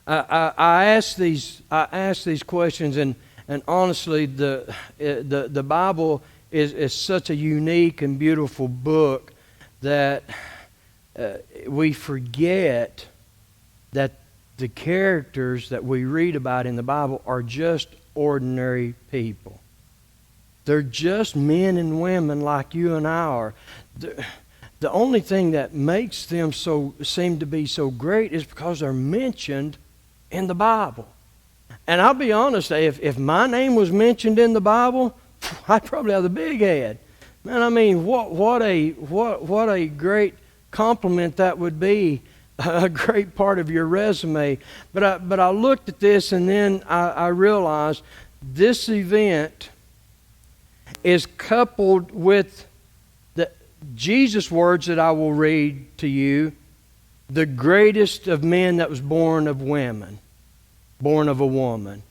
I ask these questions, and honestly, the Bible is such a unique and beautiful book that we forget that the characters that we read about in the Bible are just ordinary people. They're just men and women like you and I are. The only thing that makes them seem to be so great is because they're mentioned in the Bible. And I'll be honest, if my name was mentioned in the Bible, I'd probably have the big head. Man, I mean, what a great compliment that would be, a great part of your resume. But I looked at this, and then I realized this event is coupled with Jesus' words that I will read to you, the greatest of men that was born of women, born of a woman.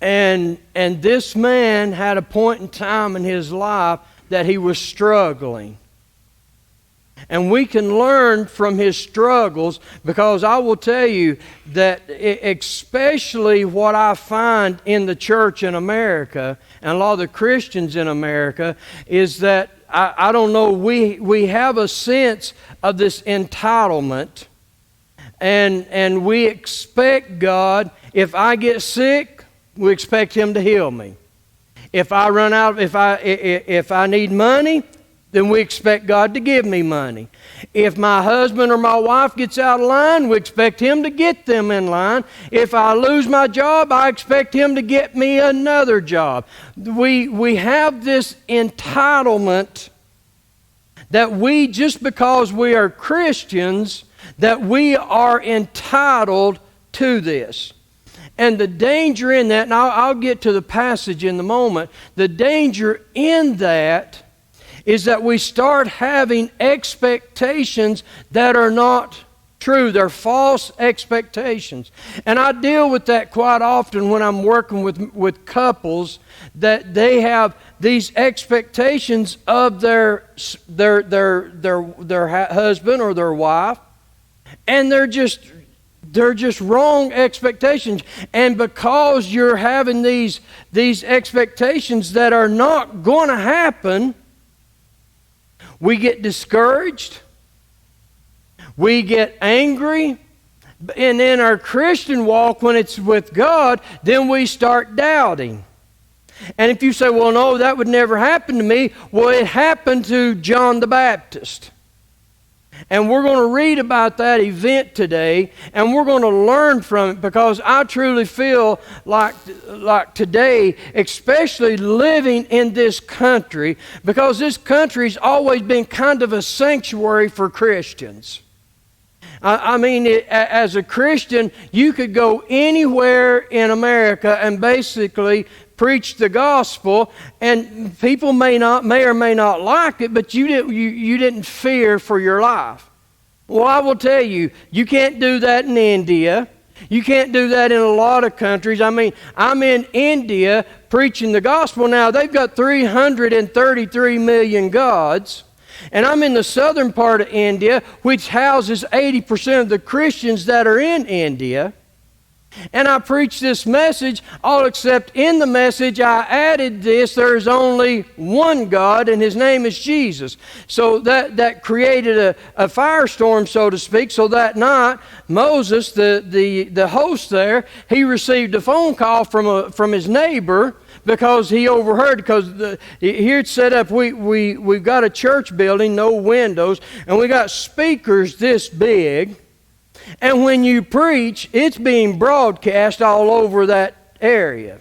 And this man had a point in time in his life that he was struggling. And we can learn from his struggles, because I will tell you that especially what I find in the church in America and a lot of the Christians in America is that I don't know, we have a sense of this entitlement, and we expect God, if I get sick, we expect Him to heal me. If I run out, if I need money, then we expect God to give me money. If my husband or my wife gets out of line, we expect Him to get them in line. If I lose my job, I expect Him to get me another job. We have this entitlement that we, just because we are Christians, that we are entitled to this. And the danger in that, and I'll get to the passage in a moment, the danger in that is that we start having expectations that are not true. They're false expectations. And I deal with that quite often when I'm working with couples, that they have these expectations of their husband or their wife, and they're just wrong expectations. And because you're having these expectations that are not going to happen, we get discouraged, we get angry, and in our Christian walk, when it's with God, then we start doubting. And if you say, well, no, that would never happen to me, well, it happened to John the Baptist. And we're going to read about that event today, and we're going to learn from it, because I truly feel like today, especially living in this country, because this country's always been kind of a sanctuary for Christians. I mean, as a Christian, you could go anywhere in America and basically preach the gospel, and people may or may not like it, but you didn't fear for your life. Well, I will tell you, you can't do that in India. You can't do that in a lot of countries. I mean, I'm in India preaching the gospel now. They've got 333 million gods. And I'm in the southern part of India, which houses 80% of the Christians that are in India. And I preach this message, all except in the message I added this: there's only one God, and His name is Jesus. So that created a firestorm, so to speak. So that night, Moses, the host there, he received a phone call from his neighbor, because he overheard, because here it's set up, we've got a church building, no windows, and we got speakers this big. And when you preach, it's being broadcast all over that area.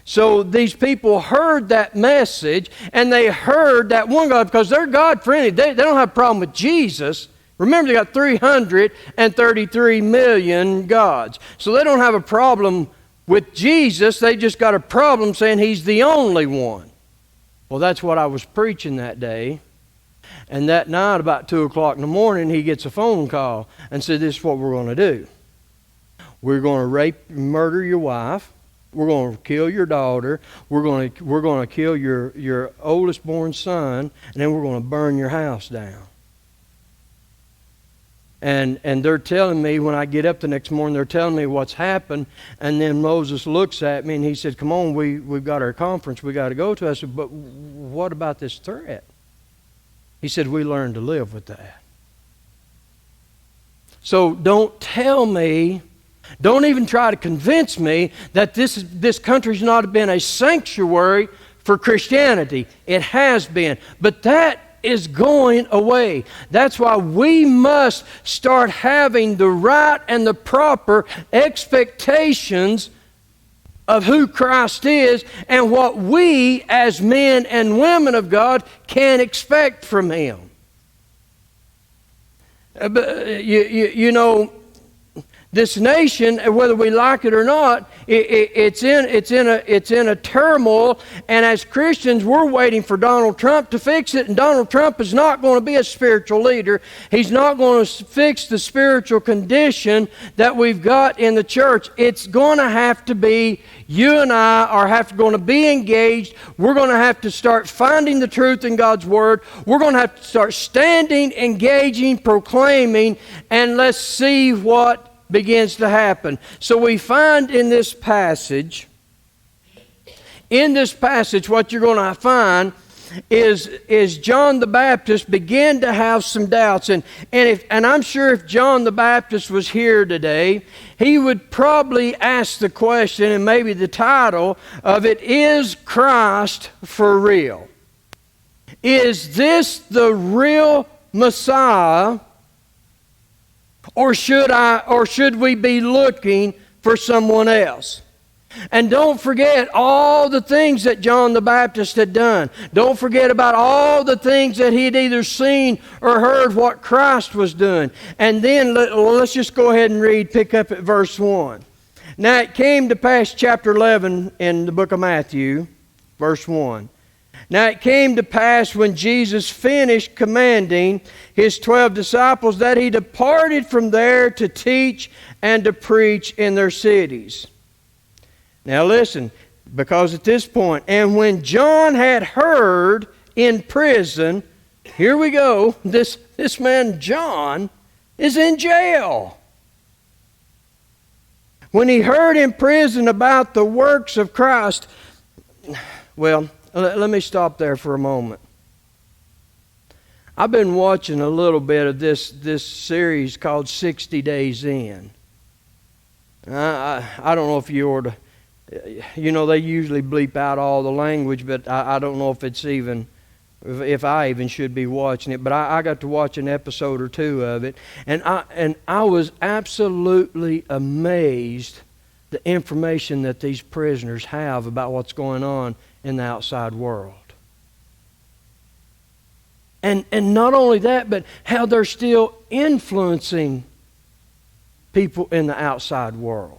So these people heard that message, and they heard that one God, because they're God-friendly. They don't have a problem with Jesus. Remember, they got 333 million gods. So they don't have a problem with Jesus. They just got a problem saying He's the only one. Well, that's what I was preaching that day. And that night, about 2 o'clock in the morning, he gets a phone call and said, this is what we're going to do. We're going to rape and murder your wife. We're going to kill your daughter. We're going to kill your oldest born son. And then we're going to burn your house down. And they're telling me, when I get up the next morning, they're telling me what's happened. And then Moses looks at me and he said, come on, we've got our conference we got to go to. I said, but what about this threat? He said, we learned to live with that. So don't tell me, don't even try to convince me that this country's not been a sanctuary for Christianity. It has been. But that is going away. That's why we must start having the right and the proper expectations of who Christ is and what we as men and women of God can expect from Him. You know, this nation, whether we like it or not, it's in a turmoil. And as Christians, we're waiting for Donald Trump to fix it. And Donald Trump is not going to be a spiritual leader. He's not going to fix the spiritual condition that we've got in the church. It's going to have to be you and I are going to be engaged. We're going to have to start finding the truth in God's Word. We're going to have to start standing, engaging, proclaiming, and let's see what begins to happen. So we find in this passage, what you're going to find is John the Baptist began to have some doubts. And I'm sure if John the Baptist was here today, he would probably ask the question, and maybe the title of it, is Christ for real? Is this the real Messiah? Or should we be looking for someone else? And don't forget all the things that John the Baptist had done. Don't forget about all the things that he had either seen or heard what Christ was doing. And then let's just go ahead and pick up at verse 1. Now it came to pass, chapter 11 in the book of Matthew, verse 1. Now it came to pass when Jesus finished commanding His 12 disciples that He departed from there to teach and to preach in their cities. Now listen, because at this point, and when John had heard in prison, here we go, this man John is in jail. When he heard in prison about the works of Christ, well, let me stop there for a moment. I've been watching a little bit of this series called 60 Days In. I don't know if you ought to, you know, they usually bleep out all the language, but I don't know if I even should be watching it. But I got to watch an episode or two of it, and I was absolutely amazed the information that these prisoners have about what's going on in the outside world. And not only that, but how they're still influencing people in the outside world.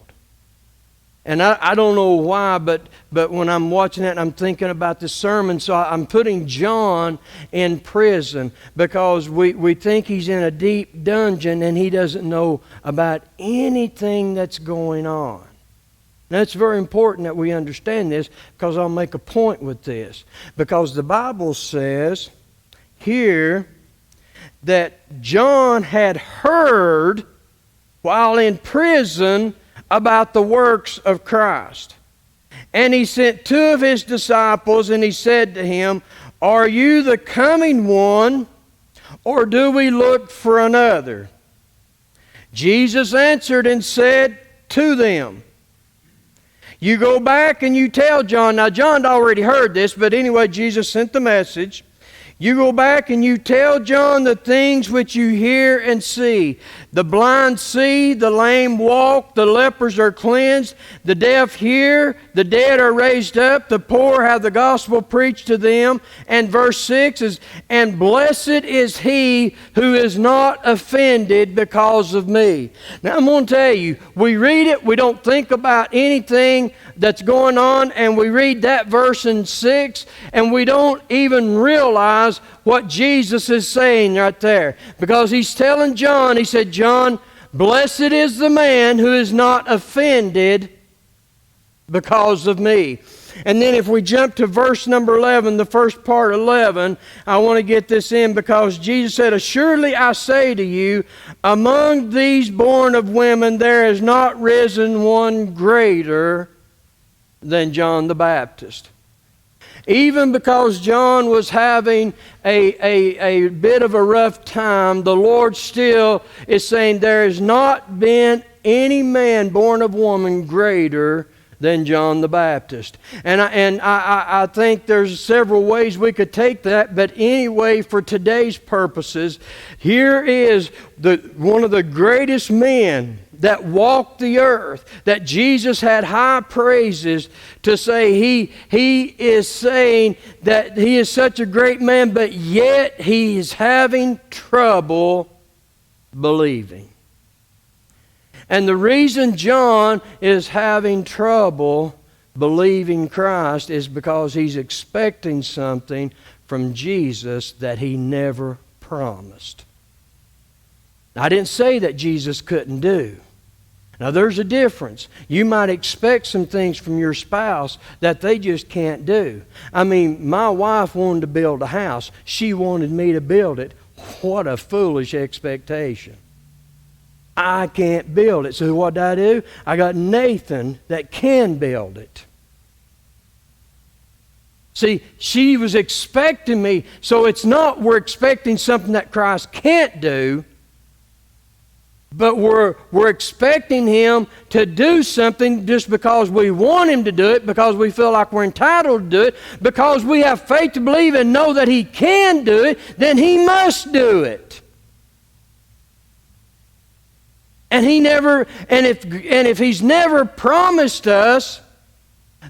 And I don't know why, but when I'm watching that, I'm thinking about this sermon, so I'm putting John in prison because we think he's in a deep dungeon and he doesn't know about anything that's going on. Now, it's very important that we understand this, because I'll make a point with this. Because the Bible says here that John had heard while in prison about the works of Christ. And he sent 2 of his disciples, and he said to him, "Are you the coming one, or do we look for another?" Jesus answered and said to them, "You go back and you tell John." Now, John had already heard this, but anyway, Jesus sent the message. "You go back and you tell John the things which you hear and see. The blind see, the lame walk, the lepers are cleansed, the deaf hear, the dead are raised up, the poor have the gospel preached to them." And verse 6 is, "And blessed is he who is not offended because of me." Now I'm going to tell you, we read it, we don't think about anything that's going on, and we read that verse in 6, and we don't even realize what Jesus is saying right there. Because he's telling John, he said, "John, blessed is the man who is not offended because of me. And then if we jump to verse number 11, the first part 11, I want to get this in because Jesus said, "Assuredly I say to you, among these born of women there has not risen one greater than John the Baptist." Even because John was having a bit of a rough time, the Lord still is saying there has not been any man born of woman greater than John the Baptist. And I think there's several ways we could take that, but anyway, for today's purposes, here is one of the greatest men that walked the earth, that Jesus had high praises to say he is saying that he is such a great man, but yet he is having trouble believing. And the reason John is having trouble believing Christ is because he's expecting something from Jesus that he never promised. I didn't say that Jesus couldn't do. Now there's a difference. You might expect some things from your spouse that they just can't do. I mean, my wife wanted to build a house. She wanted me to build it. What a foolish expectation. I can't build it. So what do? I got Nathan that can build it. See, she was expecting me. So it's not we're expecting something that Christ can't do, but we're expecting Him to do something just because we want Him to do it, because we feel like we're entitled to do it, because we have faith to believe and know that He can do it, then He must do it. And if He's never promised us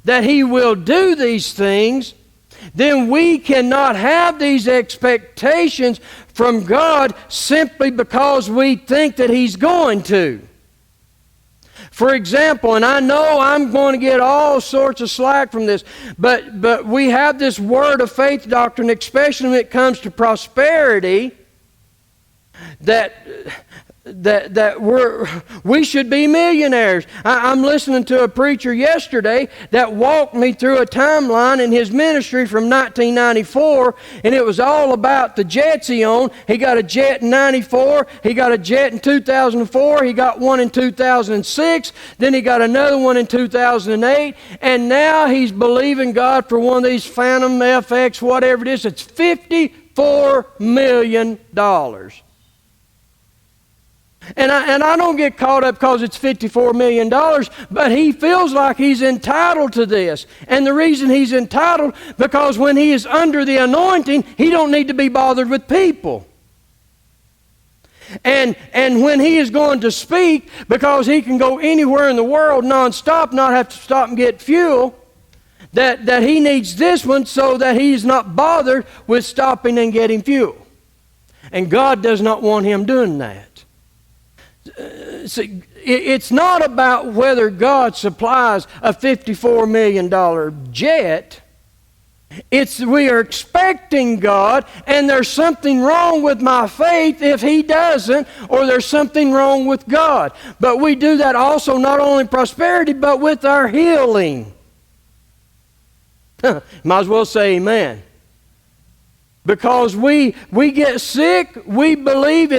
that He will do these things, then we cannot have these expectations from God simply because we think that He's going to. For example, and I know I'm going to get all sorts of slack from this, but we have this word of faith doctrine, especially when it comes to prosperity, that we should be millionaires. I'm listening to a preacher yesterday that walked me through a timeline in his ministry from 1994, and it was all about the jets he owned. He got a jet in 94, he got a jet in 2004, he got one in 2006, then he got another one in 2008, and now he's believing God for one of these Phantom FX, whatever it is. It's $54 million. And I don't get caught up because it's $54 million, but he feels like he's entitled to this. And the reason he's entitled, because when he is under the anointing, he don't need to be bothered with people. And when he is going to speak, because he can go anywhere in the world nonstop, not have to stop and get fuel, that he needs this one so that he's not bothered with stopping and getting fuel. And God does not want him doing that. See, it's not about whether God supplies a $54 million jet. It's we are expecting God, and there's something wrong with my faith if He doesn't, or there's something wrong with God. But we do that also not only in prosperity, but with our healing. Might as well say amen. Because we get sick, we believe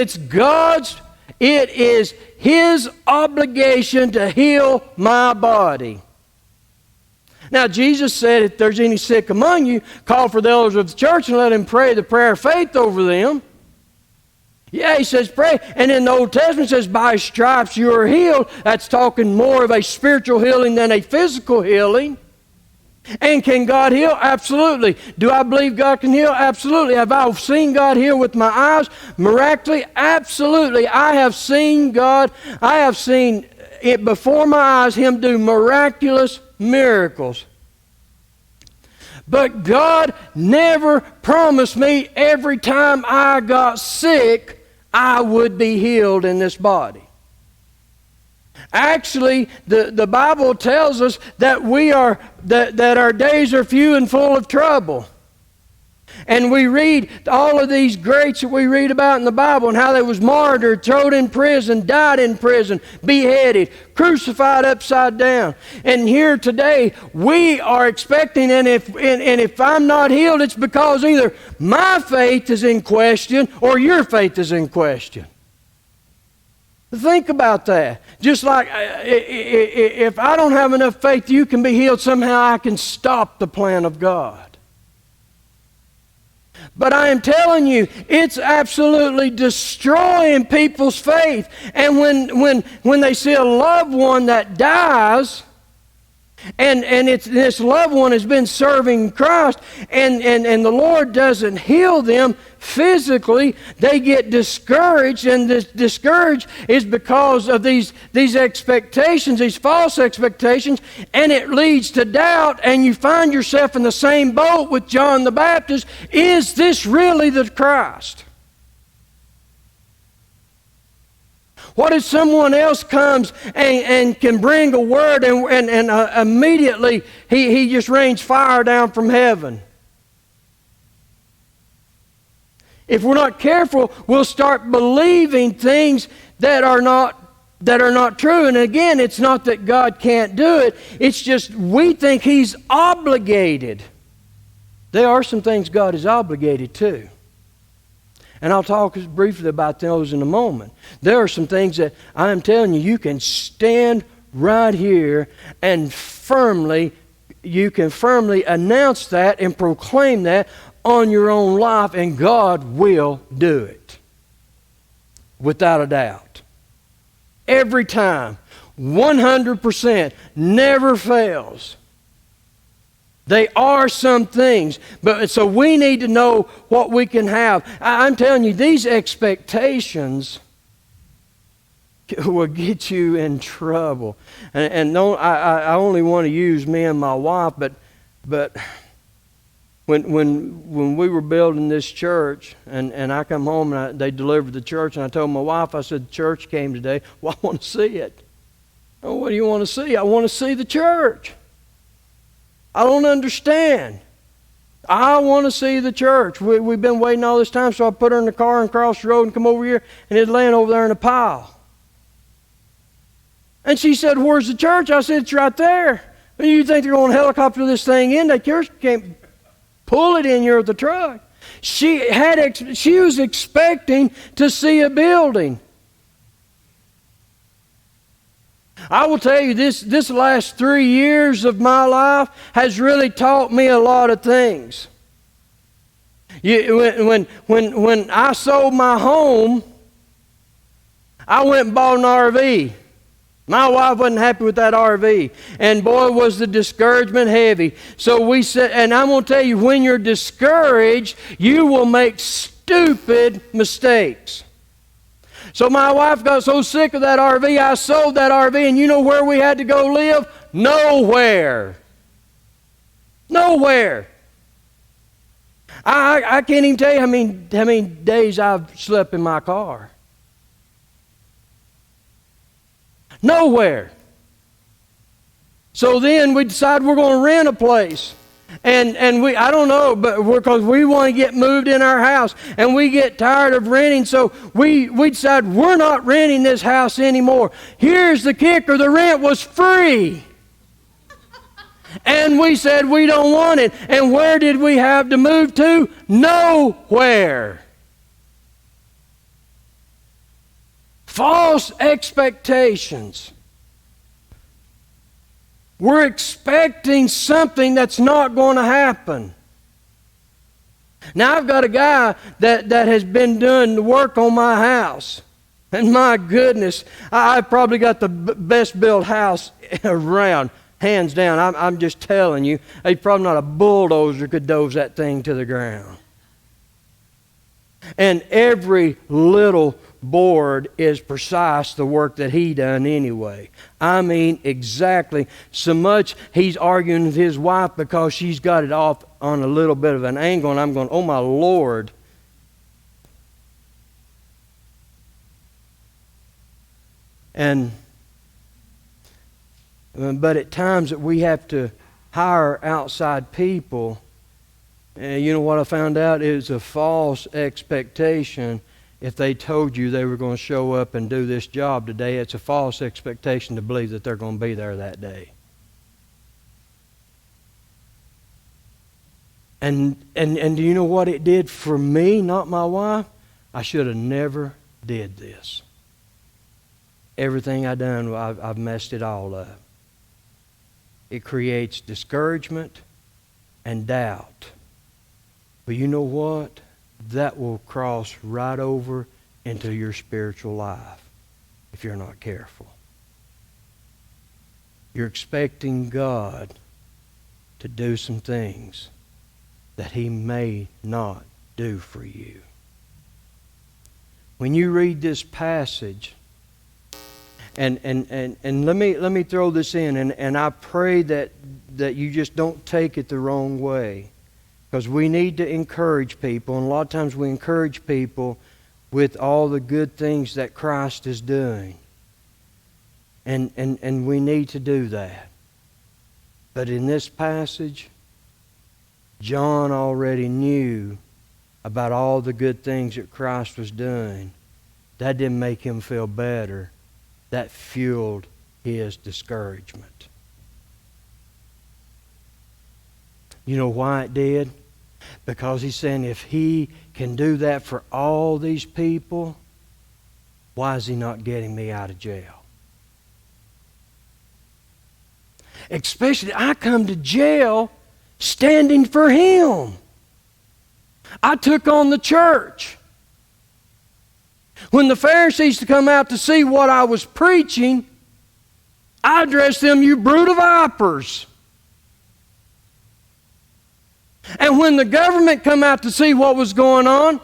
it is His obligation to heal my body. Now, Jesus said, if there's any sick among you, call for the elders of the church and let them pray the prayer of faith over them. Yeah, He says pray. And in the Old Testament it says, by stripes you are healed. That's talking more of a spiritual healing than a physical healing. And can God heal? Absolutely. Do I believe God can heal? Absolutely. Have I seen God heal with my eyes miraculously? Absolutely. I have seen God. I have seen it before my eyes, Him do miraculous miracles. But God never promised me every time I got sick, I would be healed in this body. Actually, the Bible tells us that that our days are few and full of trouble. And we read all of these greats that we read about in the Bible and how they was martyred, thrown in prison, died in prison, beheaded, crucified upside down. And here today we are expecting, and if I'm not healed, it's because either my faith is in question or your faith is in question. Think about that. Just like if I don't have enough faith you can be healed, somehow I can stop the plan of God. But I am telling you, it's absolutely destroying people's faith. And when they see a loved one that dies, and this loved one has been serving Christ, and the Lord doesn't heal them physically, they get discouraged, and this discouraged is because of these expectations, these false expectations, and it leads to doubt, and you find yourself in the same boat with John the Baptist. Is this really the Christ? What if someone else comes and can bring a word and immediately he just rains fire down from heaven? If we're not careful, we'll start believing things that are not true. And again, it's not that God can't do it. It's just we think He's obligated. There are some things God is obligated to. And I'll talk briefly about those in a moment. There are some things that I'm telling you, you can stand right here and you can firmly announce that and proclaim that on your own life, and God will do it. Without a doubt. Every time. 100%. Never fails. They are some things. But so we need to know what we can have. I'm telling you, these expectations will get you in trouble. And no, I only want to use me and my wife, but when we were building this church, and I come home and they delivered the church, and I told my wife, I said, the church came today. Well, I want to see it. Oh, what do you want to see? I want to see the church. I don't understand. I want to see the church. We've been waiting all this time, so I put her in the car and crossed the road and come over here, and it's laying over there in a pile. And she said, where's the church? I said, it's right there. And you think they're going to helicopter this thing in? They can't pull it in here with the truck. She was expecting to see a building. I will tell you, this last 3 years of my life has really taught me a lot of things. When I sold my home, I went and bought an RV. My wife wasn't happy with that RV. And boy, was the discouragement heavy. So we said, and I'm going to tell you, when you're discouraged, you will make stupid mistakes. So my wife got so sick of that RV, I sold that RV, and you know where we had to go live? Nowhere. Nowhere. I can't even tell you how many days I've slept in my car. Nowhere. So then we decided we're going to rent a place. And we, I don't know, but because we want to get moved in our house, and we get tired of renting, so we decided we're not renting this house anymore. Here's the kicker: the rent was free. And we said we don't want it. And where did we have to move to? Nowhere. False expectations. We're expecting something that's not going to happen. Now, I've got a guy that has been doing the work on my house. And my goodness, I've probably got the best built house around, hands down. I'm just telling you, probably not a bulldozer could doze that thing to the ground. And every little board is precise the work that he done anyway. I mean, exactly. So much he's arguing with his wife because she's got it off on a little bit of an angle, and I'm going, oh my Lord. But at times that we have to hire outside people And you know what I found out? It was a false expectation. If they told you they were going to show up and do this job today, it's a false expectation to believe that they're going to be there that day. And do you know what it did for me, not my wife? I should have never did this. Everything I done, I've messed it all up. It creates discouragement and doubt. But you know what? That will cross right over into your spiritual life if you're not careful. You're expecting God to do some things that He may not do for you. When you read this passage, and let me throw this in, and I pray that you just don't take it the wrong way. Because we need to encourage people, and a lot of times we encourage people with all the good things that Christ is doing. And we need to do that. But in this passage, John already knew about all the good things that Christ was doing. That didn't make him feel better. That fueled his discouragement. You know why it did? Because he's saying if he can do that for all these people, why is he not getting me out of jail? Especially, I come to jail standing for him. I took on the church. When the Pharisees to come out to see what I was preaching, I addressed them, you brood of vipers. And when the government come out to see what was going on,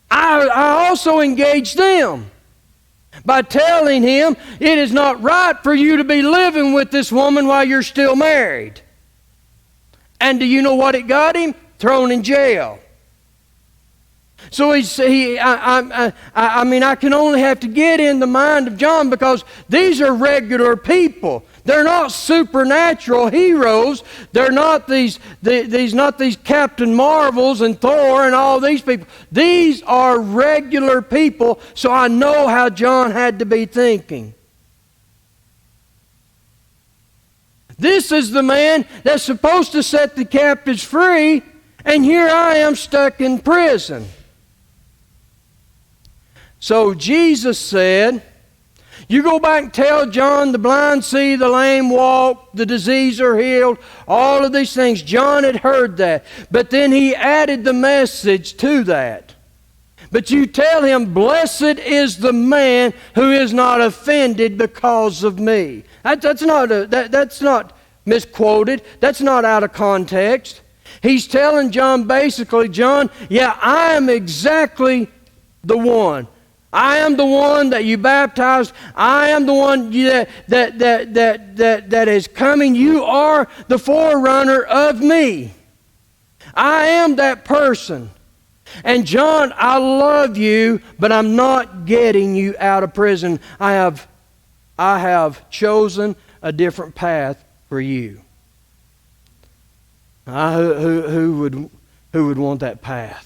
I also engaged them by telling him, it is not right for you to be living with this woman while you're still married. And do you know what it got him? Thrown in jail. So I can only have to get in the mind of John, because these are regular people. They're not supernatural heroes. They're not these Captain Marvels and Thor and all these people. These are regular people, so I know how John had to be thinking. This is the man that's supposed to set the captives free, and here I am stuck in prison. So Jesus said, you go back and tell John the blind see, the lame walk, the diseased are healed, all of these things. John had heard that. But then he added the message to that. But you tell him, blessed is the man who is not offended because of me. That's not misquoted. That's not out of context. He's telling John basically, John, yeah, I am exactly the one. I am the one that you baptized. I am the one that is coming. You are the forerunner of me. I am that person. And John, I love you, but I'm not getting you out of prison. I have chosen a different path for you. Who would want that path?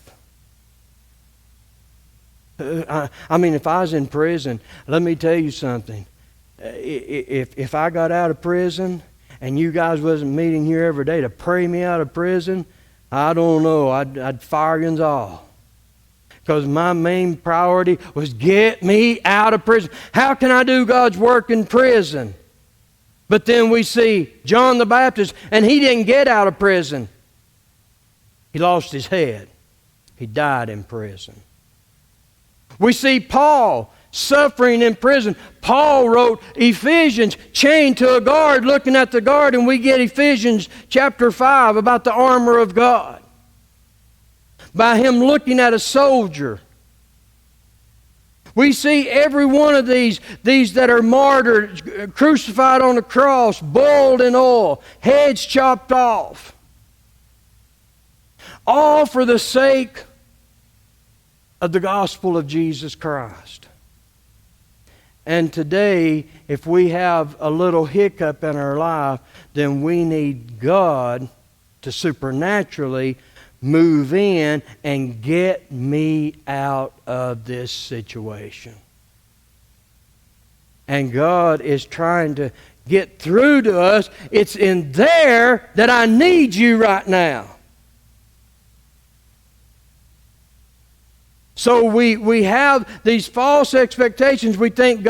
If I was in prison, let me tell you something. If I got out of prison and you guys wasn't meeting here every day to pray me out of prison, I don't know. I'd fire yous all. Because my main priority was get me out of prison. How can I do God's work in prison? But then we see John the Baptist, and he didn't get out of prison. He lost his head. He died in prison. We see Paul suffering in prison. Paul wrote Ephesians, chained to a guard, looking at the guard, and we get Ephesians chapter 5 about the armor of God. By him looking at a soldier. We see every one of these that are martyred, crucified on the cross, boiled in oil, heads chopped off. All for the sake of the gospel of Jesus Christ. And today, if we have a little hiccup in our life, then we need God to supernaturally move in and get me out of this situation. And God is trying to get through to us. It's in there that I need you right now. So we have these false expectations. We think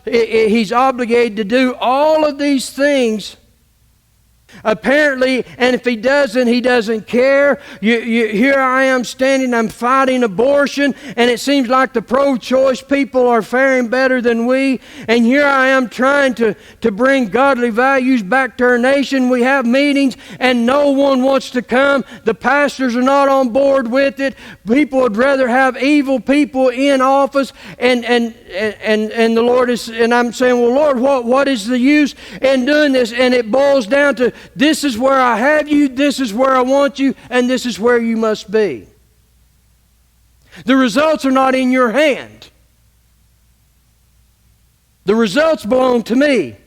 He's obligated to do all of these things. Apparently, and if He doesn't, He doesn't care. Here I am standing, I'm fighting abortion, and it seems like the pro-choice people are faring better than we. And here I am trying to bring godly values back to our nation. We have meetings, and no one wants to come. The pastors are not on board with it. People would rather have evil people in office. And the Lord is, and I'm saying, well, Lord, what is the use in doing this? And it boils down to, this is where I have you, this is where I want you, and this is where you must be. The results are not in your hand. The results belong to me.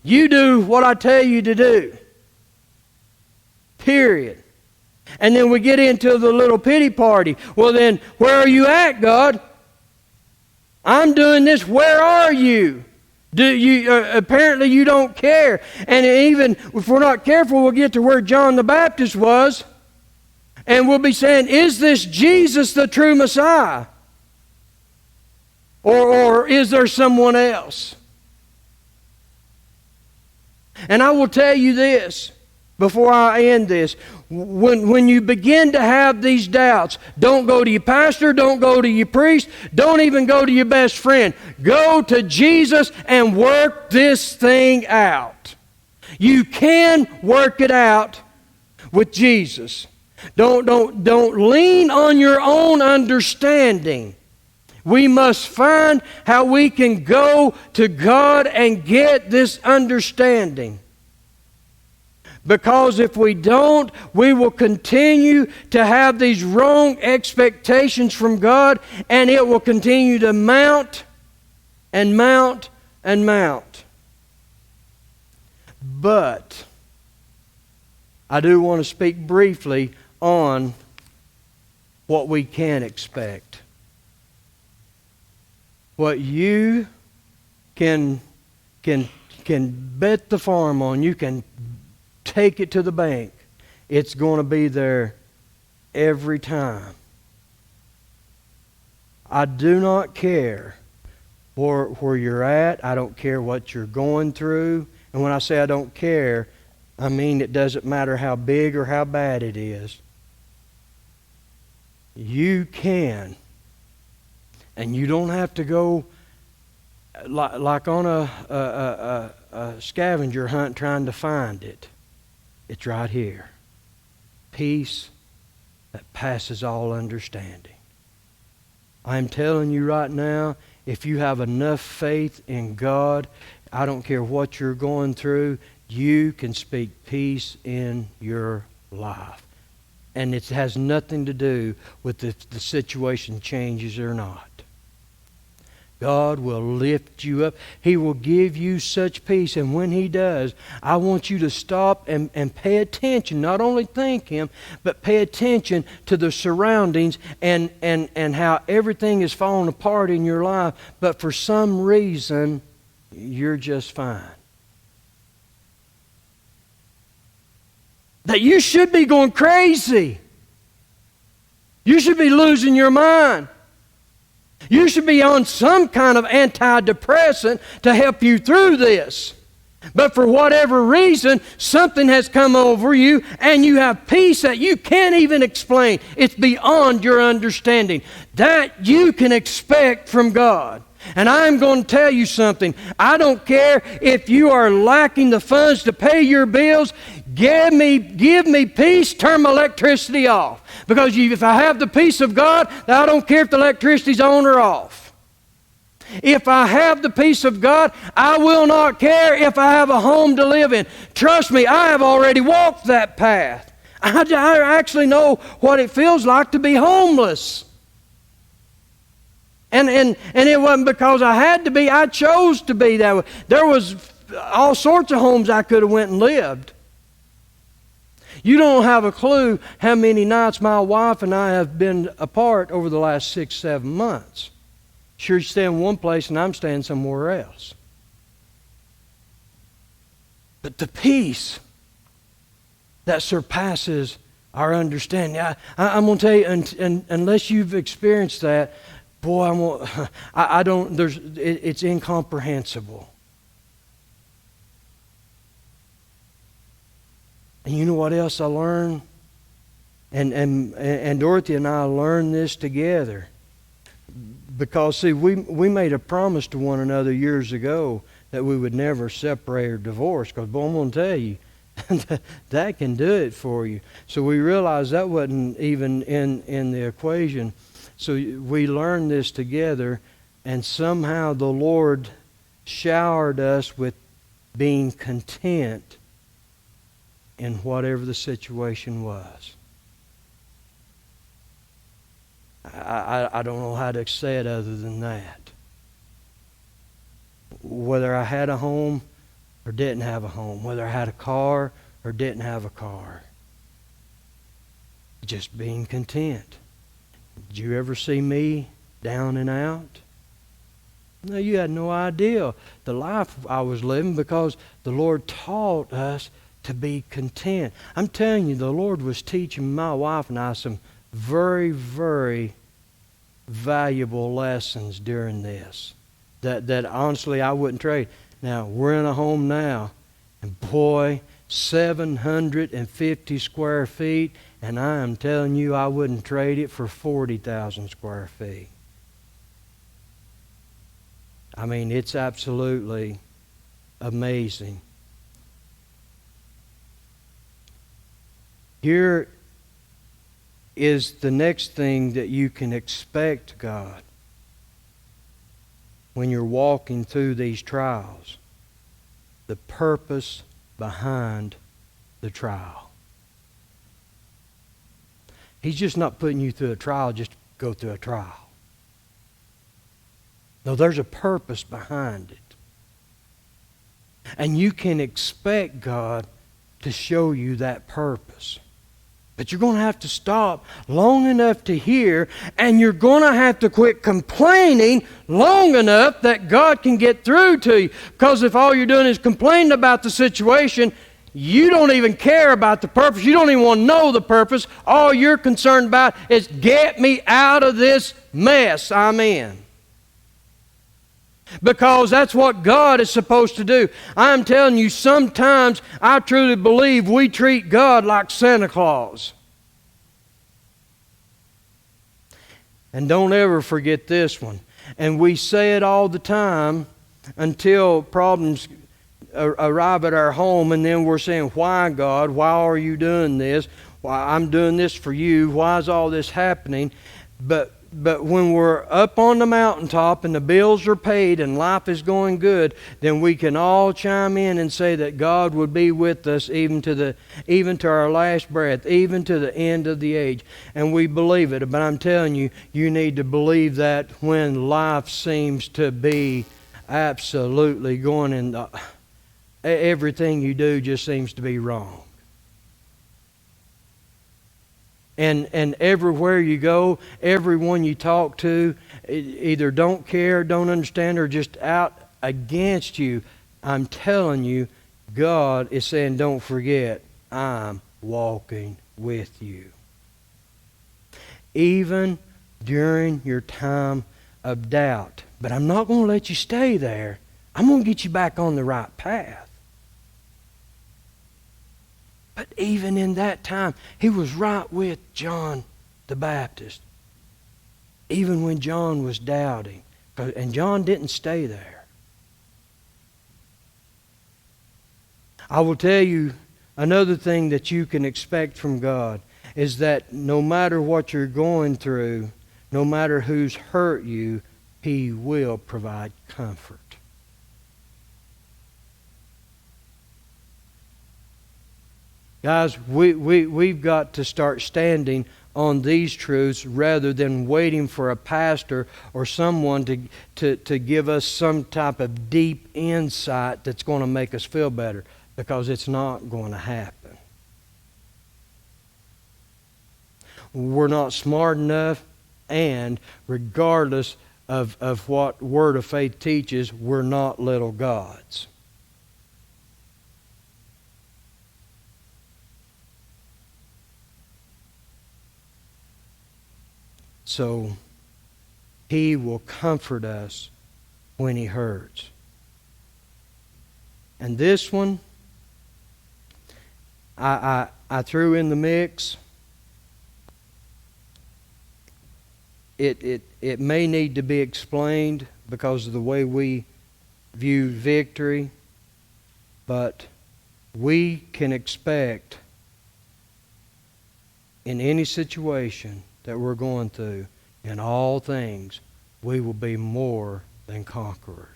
You do what I tell you to do. Period. And then we get into the little pity party. Well then, where are you at, God? I'm doing this. Where are you? Apparently you don't care. And even if we're not careful, we'll get to where John the Baptist was. And we'll be saying, is this Jesus the true Messiah? Or is there someone else? And I will tell you this before I end this. When you begin to have these doubts, don't go to your pastor, don't go to your priest, don't even go to your best friend. Go to Jesus and work this thing out. You can work it out with Jesus. Don't lean on your own understanding. We must find how we can go to God and get this understanding. Because if we don't, we will continue to have these wrong expectations from God, and it will continue to mount and mount and mount. But I do want to speak briefly on what we can expect. What you can bet the farm on, you can take it to the bank. It's going to be there every time. I do not care where you're at. I don't care what you're going through. And when I say I don't care, I mean it doesn't matter how big or how bad it is. You can. And you don't have to go like on a scavenger hunt trying to find it. It's right here. Peace that passes all understanding. I'm telling you right now, if you have enough faith in God, I don't care what you're going through, you can speak peace in your life. And it has nothing to do with if the situation changes or not. God will lift you up. He will give you such peace. And when He does, I want you to stop and pay attention. Not only thank Him, but pay attention to the surroundings and how everything is falling apart in your life. But for some reason, you're just fine. That you should be going crazy. You should be losing your mind. You should be on some kind of antidepressant to help you through this. But for whatever reason, something has come over you and you have peace that you can't even explain. It's beyond your understanding. That you can expect from God. And I'm going to tell you something. I don't care if you are lacking the funds to pay your bills. Give me peace, turn my electricity off. Because if I have the peace of God, I don't care if the electricity's on or off. If I have the peace of God, I will not care if I have a home to live in. Trust me, I have already walked that path. I actually know what it feels like to be homeless. And it wasn't because I had to be. I chose to be that way. There was all sorts of homes I could have went and lived. You don't have a clue how many nights my wife and I have been apart over the last 6, 7 months. She's staying in one place and I'm staying somewhere else. But the peace that surpasses our understanding. I'm going to tell you, unless you've experienced that, boy, it's incomprehensible. And you know what else I learned? And Dorothy and I learned this together. Because, see, we made a promise to one another years ago that we would never separate or divorce. Because, boy, I'm going to tell you, that can do it for you. So we realized that wasn't even in the equation. So we learned this together, and somehow the Lord showered us with being content in whatever the situation was. I don't know how to say it other than that. Whether I had a home or didn't have a home, whether I had a car or didn't have a car, just being content. Did you ever see me down and out? No, you had no idea the life I was living, because the Lord taught us to be content. I'm telling you, the Lord was teaching my wife and I some very, very valuable lessons during this that honestly I wouldn't trade. Now, we're in a home now, and boy, 750 square feet, and I am telling you, I wouldn't trade it for 40,000 square feet. I mean, it's absolutely amazing. Here is the next thing that you can expect God when you're walking through these trials. The purpose behind the trial. He's just not putting you through a trial just to go through a trial. No, there's a purpose behind it. And you can expect God to show you that purpose. But you're going to have to stop long enough to hear, and you're going to have to quit complaining long enough that God can get through to you. Because if all you're doing is complaining about the situation, you don't even care about the purpose. You don't even want to know the purpose. All you're concerned about is, get me out of this mess I'm in. Because that's what God is supposed to do. I'm telling you, sometimes I truly believe we treat God like Santa Claus. And don't ever forget this one. And we say it all the time until problems arrive at our home, and then we're saying, why, God? Why are you doing this? Why, I'm doing this for you. Why is all this happening? But when we're up on the mountaintop and the bills are paid and life is going good, then we can all chime in and say that God would be with us even to our last breath, even to the end of the age. And we believe it. But I'm telling you, you need to believe that when life seems to be absolutely going in everything you do just seems to be wrong. And everywhere you go, everyone you talk to either don't care, don't understand, or just out against you. I'm telling you, God is saying, don't forget, I'm walking with you. Even during your time of doubt. But I'm not going to let you stay there. I'm going to get you back on the right path. But even in that time, he was right with John the Baptist. Even when John was doubting. And John didn't stay there. I will tell you another thing that you can expect from God is that no matter what you're going through, no matter who's hurt you, He will provide comfort. Guys, we've got to start standing on these truths rather than waiting for a pastor or someone to give us some type of deep insight that's going to make us feel better, because it's not going to happen. we're not smart enough, and regardless of what Word of Faith teaches, we're not little gods. So He will comfort us when He hurts. And this one, I threw in the mix. It may need to be explained because of the way we view victory, but we can expect in any situation that we're going through, in all things, we will be more than conquerors.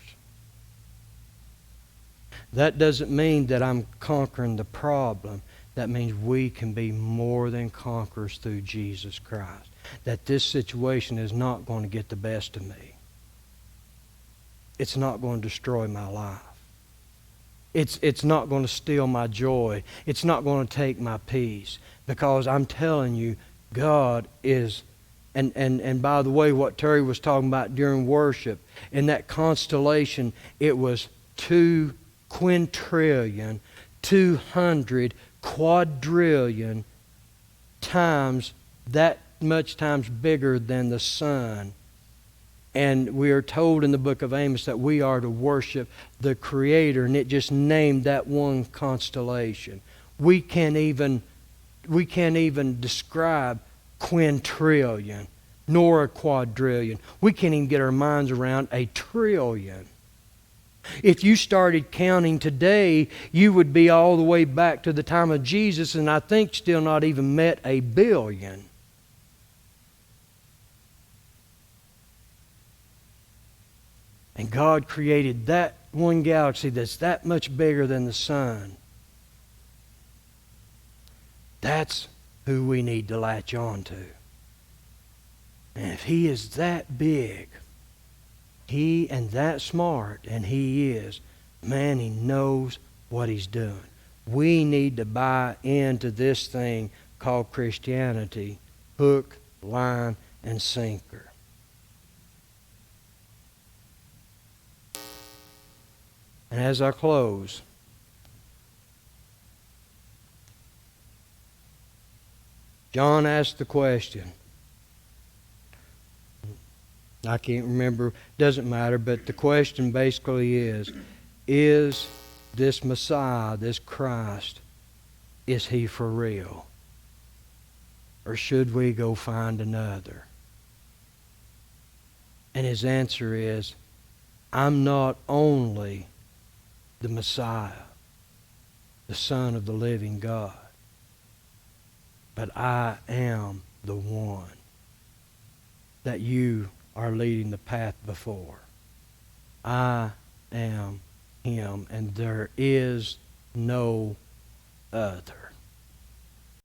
That doesn't mean that I'm conquering the problem. That means we can be more than conquerors through Jesus Christ. That this situation is not going to get the best of me. It's not going to destroy my life. It's not going to steal my joy. It's not going to take my peace. Because I'm telling you, God is, and by the way, what Terry was talking about during worship, in that constellation, it was 2 quintillion, 200 quadrillion times, that much times bigger than the sun. And we are told in the book of Amos that we are to worship the Creator, and it just named that one constellation. We can't even describe quintillion nor a quadrillion. We can't even get our minds around a trillion. If you started counting today, you would be all the way back to the time of Jesus, and I think still not even met a billion. And God created that one galaxy that's that much bigger than the sun. That's who we need to latch on to. And if He is that big, He and that smart, and He is, man, He knows what He's doing. We need to buy into this thing called Christianity, hook, line, and sinker. And as I close, John asked the question. I can't remember, doesn't matter, but the question basically is this Messiah, this Christ, is He for real? Or should we go find another? And his answer is, I'm not only the Messiah, the Son of the living God, but I am the one that you are leading the path before. I am Him, and there is no other.